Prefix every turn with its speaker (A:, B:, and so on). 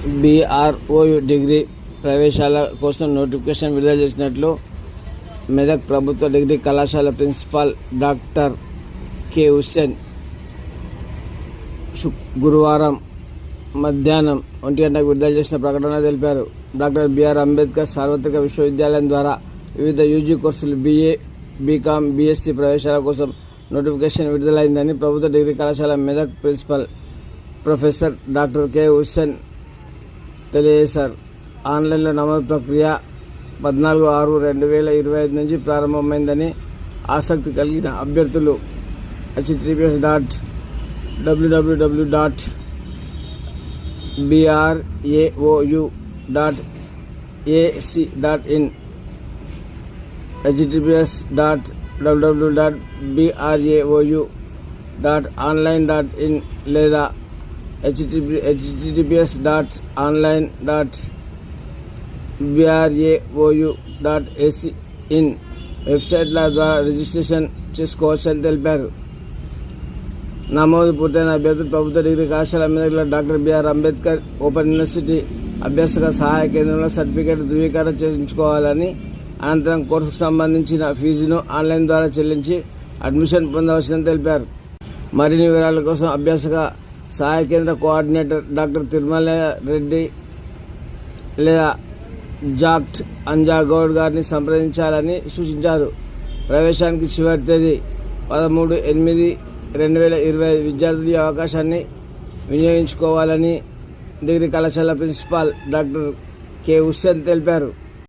A: BROU degree ప్రవేశాల కోసం notification విడుదల చేసినట్లు మెదక్ ప్రభుత్వ డిగ్రీ కళాశాల ప్రిన్సిపాల్ డాక్టర్ కె హుస్సేన్ గురువారం మధ్యాహ్నం 1 గంటకు విడుదల చేసిన ప్రకటన తెలిపారు. డాక్టర్ బిఆర్ అంబేద్కర్ సార్వత్రిక విశ్వవిద్యాలయం ద్వారా వివిధ యూజీ కోర్సులు BA, BCom, BSc ప్రవేశాల కోసం నోటిఫికేషన్ విడుదలైందని ప్రభుత్వ డిగ్రీ కళాశాల Medak principal professor doctor K Hussain తెలియజేశారు. ఆన్లైన్లో నమోదు ప్రక్రియ 14/6/2025 నుంచి ప్రారంభమైందని ఆసక్తి కలిగిన అభ్యర్థులు https://www.brau.ac.in https://brau.online.in లేదా https://online.brau.ac.in వెబ్సైట్ల ద్వారా రిజిస్ట్రేషన్ చేసుకోవచ్చని తెలిపారు. నమోదు పూర్తయిన అభ్యర్థులు ప్రభుత్వ డిగ్రీ కళాశాల మెదక్లో doctor BR Ambedkar open university అభ్యాసక సహాయ కేంద్రంలో సర్టిఫికేట్ ధృవీకరణ చేయించుకోవాలని, అనంతరం కోర్సుకు సంబంధించిన ఫీజును ఆన్లైన్ ద్వారా చెల్లించి అడ్మిషన్ పొందవచ్చని తెలిపారు. మరిన్ని వివరాల కోసం అభ్యాసక సహాయ కేంద్ర కోఆర్డినేటర్ డాక్టర్ తిరుమల రెడ్డి లేదా జాక్ట్ అంజాగౌడ్ గారిని సంప్రదించాలని సూచించారు. ప్రవేశానికి చివరి తేదీ 13/8/2025. విద్యార్థులు ఈ అవకాశాన్ని వినియోగించుకోవాలని డిగ్రీ కళాశాల ప్రిన్సిపాల్ డాక్టర్ కె హుస్సేన్ తెలిపారు.